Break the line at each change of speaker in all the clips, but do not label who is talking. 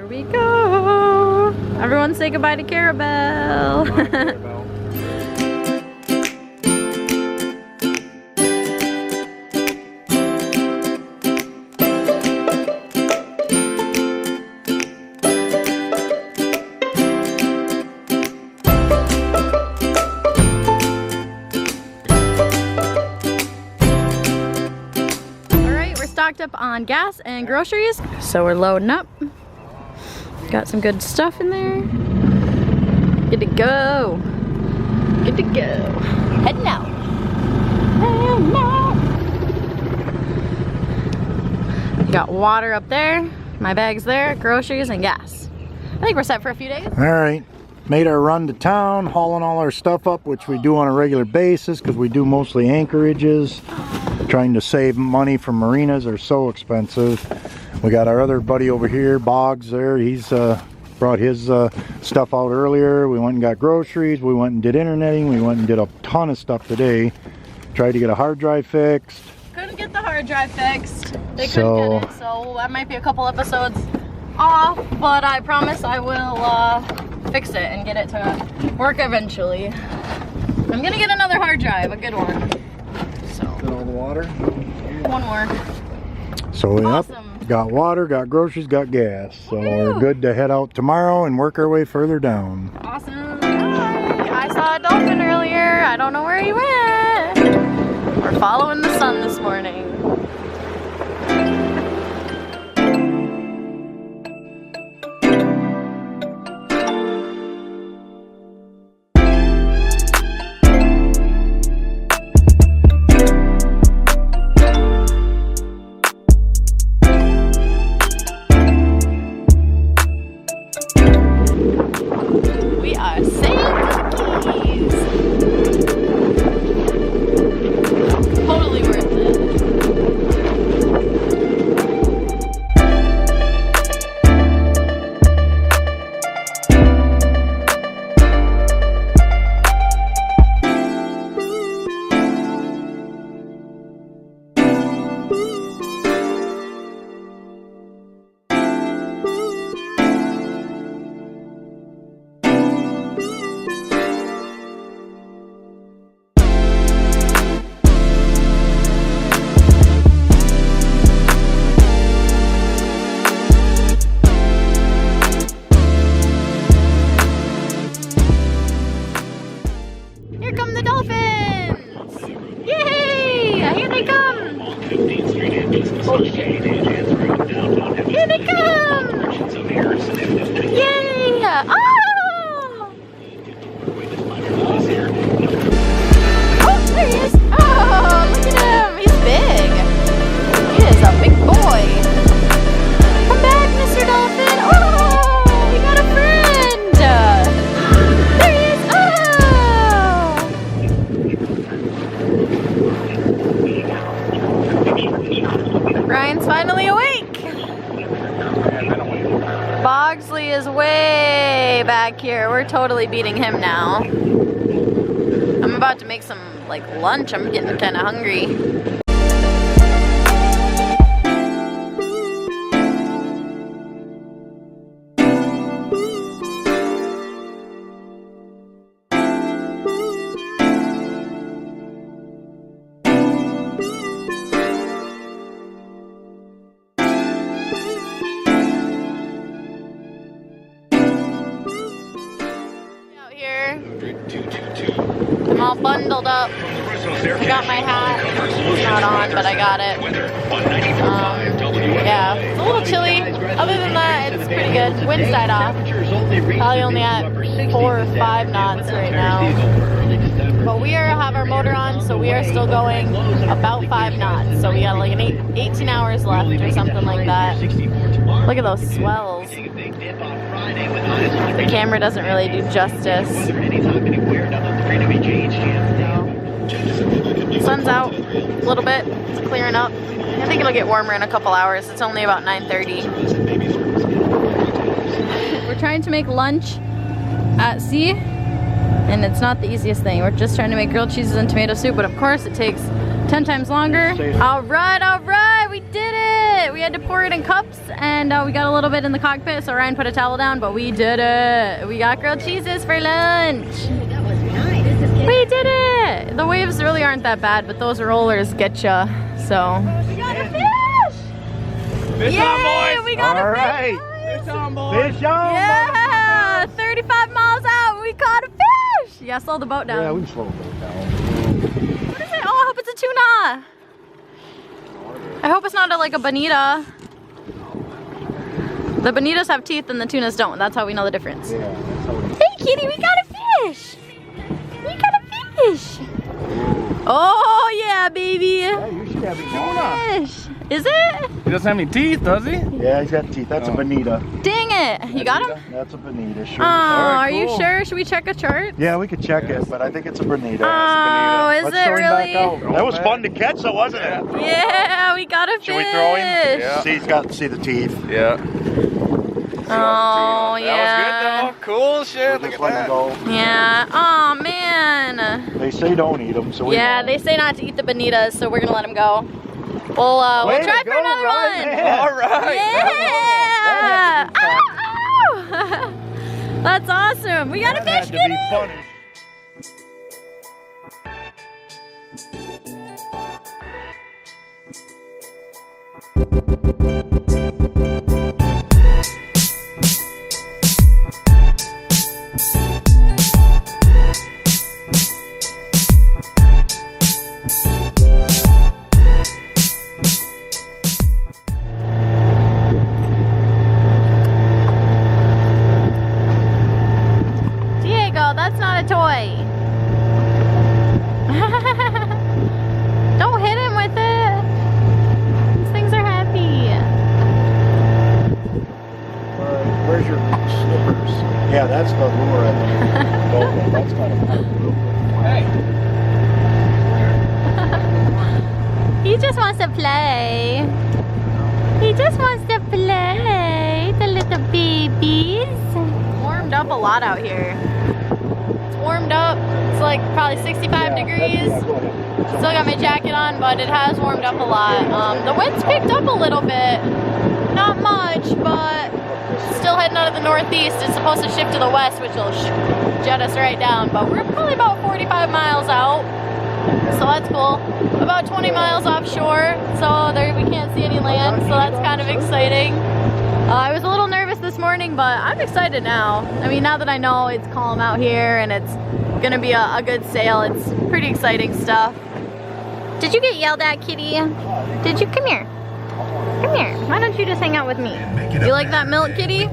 we go. Everyone say goodbye to Carrabelle.
Bye, Carrabelle.
Stocked up on gas and groceries, so we're loading up. Got some good stuff in there. Good to go. Good to go. Heading out. Heading out. Got water up there. My bag's there. Groceries and gas. I think we're set for a few days.
All right. Made our run to town, hauling all our stuff up, which we do on a regular basis because we do mostly anchorages. Trying to save money from marinas are so expensive. We got our other buddy over here, Boggs there. He's brought his stuff out earlier. We went and got groceries. We went and did interneting. We went and did a ton of stuff today. Tried to get a hard drive fixed.
Couldn't get the hard drive fixed. They couldn't get it, so that might be a couple episodes off, but I promise I will fix it and get it to work eventually. I'm gonna get another hard drive, a good one.
Got all the water?
One more.
So
awesome.
Yep, got water, got groceries, got gas. So we're good to head out tomorrow and work our way further down.
Awesome. Hi. I saw a dolphin earlier. I don't know where he went. We're following the sun this morning. Here they come! Yay! Oh! Oh, there he is! Oh, look at him! He's big! He is a big boy! Come back, Mr. Dolphin! Oh! We got a friend! There he is! Oh! Ryan's finally awake! Bogsley is way back here. We're totally beating him now. I'm about to make some like lunch. I'm getting kind of hungry. I'm all bundled up. I got my hat. It's not on, but I got it. Yeah, it's a little chilly. Other than that, it's pretty good. Wind's died off. Probably only at 4 or 5 knots right now. But we have our motor on, so we are still going about 5 knots. So we got like 18 hours left or something like that. Look at those swells. The camera doesn't really do justice. Sun's out a little bit. It's clearing up. I think it'll get warmer in a couple hours. It's only about 9:30. We're trying to make lunch at sea, and it's not the easiest thing. We're just trying to make grilled cheeses and tomato soup, but of course it takes 10 times longer. All right, we did it! it. We had to pour it in cups, and we got a little bit in the cockpit, so Ryan put a towel down, but we did it. We got grilled cheeses for lunch. We did it! The waves really aren't that bad, but those rollers get ya. So we got a fish!
Fish
Yay!
on, boys!
We got
All
a fish!
right.
Fish on, boys!
Fish on!
Yeah! 35 miles out, we caught a fish! Yeah, slow the boat down.
Yeah, we can slow the boat down.
What is it? Oh, I hope it's a tuna! I hope it's not like a bonita. The bonitas have teeth and the tunas don't. That's how we know the difference.
Yeah, that's how we...
Hey kitty, we got a fish! We got a fish! Oh yeah, baby!
Yeah, you should have it.
Fish! Is it?
He doesn't have any teeth, does he?
Yeah, he's got teeth. That's a bonita.
Dang it! You got him?
That's a bonita, sure.
Oh,
Alright,
are you
cool.
sure? Should we check a chart?
Yeah, we could check it, but I think it's a bonita.
Oh, is
Let's
it
throw him back
really?
out. That was fun to catch, though, wasn't it?
Yeah, we got a fish!
Should we throw him?
Yeah.
See the teeth.
Yeah.
Oh,
That
yeah.
was good, though. Cool shit. Look
Just
at
let him
that.
go.
Yeah. Oh man.
They say don't eat them, so we
Yeah,
won't.
they say not to eat the bonitas, so we're gonna let them go. We'll
Way to
try for
go,
another
Ryan.
one.
Yeah.
All right.
Yeah.
That had to be
Ow, ow. That's awesome. We got a
That
fish,
had to be
kitty.
funny.
Diego, that's not a toy. Don't hit him with it. These things are happy.
Where's your slippers? Yeah, that's the lure. Okay, that's kind of cool.
Hey.
He just wants to play. He just wants to play. The little babies. It's warmed up a lot out here. It's warmed up. It's like probably 65 degrees.
Go ahead.
Still got my jacket on, but it has warmed up a lot. The wind's picked up a little bit. Not much, but still heading out of the northeast. It's supposed to shift to the west, which will jet us right down. But we're probably about 45 miles out, so that's cool. About 20 miles offshore, so there we can't see any land, so that's kind of exciting. I was a little nervous this morning, but I'm excited now. I mean, now that I know it's calm out here and it's gonna be a good sail, it's pretty exciting stuff. Did you get yelled at, kitty? Did you? Come here. Come here. Why don't you just hang out with me? You like that milk, kitty?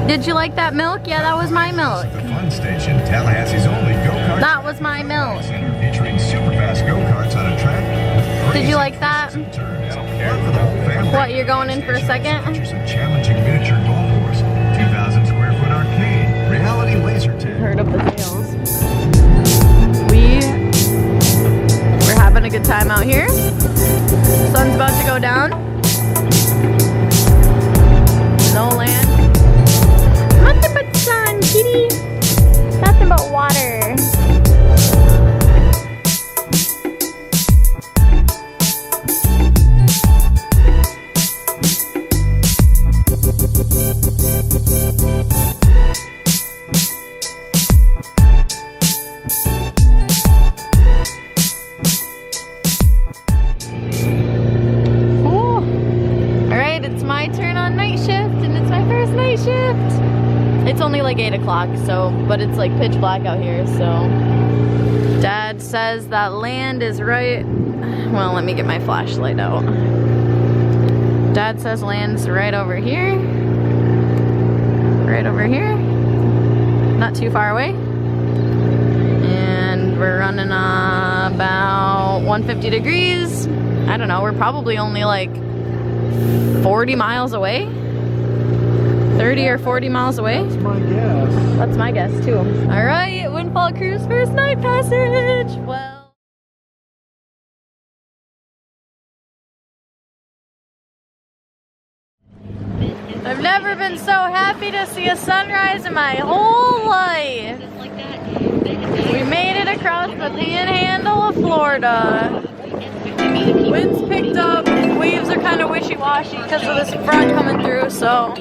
Did you like that milk? Yeah, that was my milk.
The fun station, Tallahassee's only go-kart
That was my milk.
center featuring super fast go-karts on a track.
Did you like that?
Turns. Fun for the whole family.
What, you're going in for a second?
Features a challenging miniature golf course, 2,000 square foot arcade, reality laser tag.
Heard of the sails. We're having a good time out here. Sun's about to go down. No land. Nothing but sun, kitty. Nothing but water. It's only like 8 o'clock, so, but it's like pitch black out here, so. Dad says that land is right, well, let me get my flashlight out. Dad says land's right over here. Right over here. Not too far away. And we're running about 150 degrees. I don't know, we're probably only like 40 miles away. 30 or 40 miles away.
That's my guess.
That's my guess too. All right, Windfall Cruise first night passage. Well, I've never been so happy to see a sunrise in my whole life. We made it across the panhandle of Florida. Wind's picked up, waves are kind of wishy-washy because of this front coming through, so.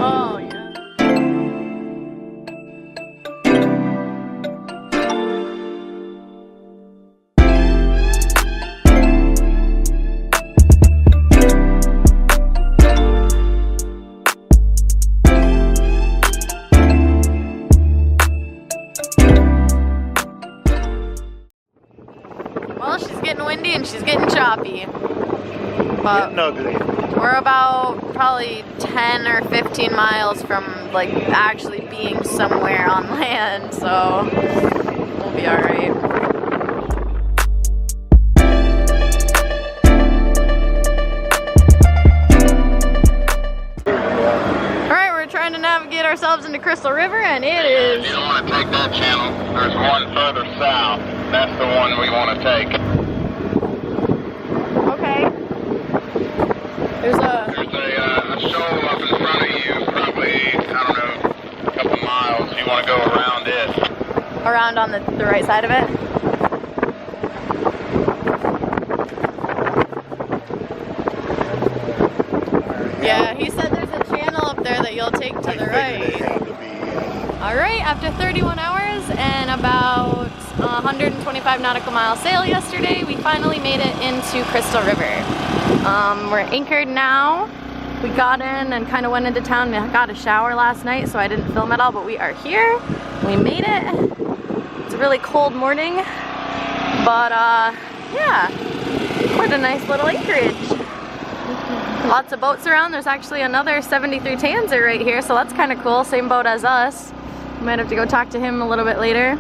Oh, yeah. Well, she's getting windy and she's getting choppy. But
Getting ugly.
we're about probably 10 or 15 miles from like actually being somewhere on land, so we'll be alright. Alright, we're trying to navigate ourselves into Crystal River, and it is.
You don't want to take that channel. There's one further south. That's the one we want to take.
Okay. There's a.
There's a shoal up in front of you, probably, I don't know, a couple miles. You want to go around it.
Around on the right side of it. Yeah, he said there's a channel up there that you'll take to the right. Alright, after 31 hours and about 125 nautical mile sail yesterday, we finally made it into Crystal River. We're anchored now. We got in and kind of went into town and got a shower last night, so I didn't film at all, but we are here. We made it. It's a really cold morning, but yeah, quite a nice little anchorage. Lots of boats around. There's actually another 73 Tanzer right here, so that's kind of cool. Same boat as us. Might have to go talk to him a little bit later.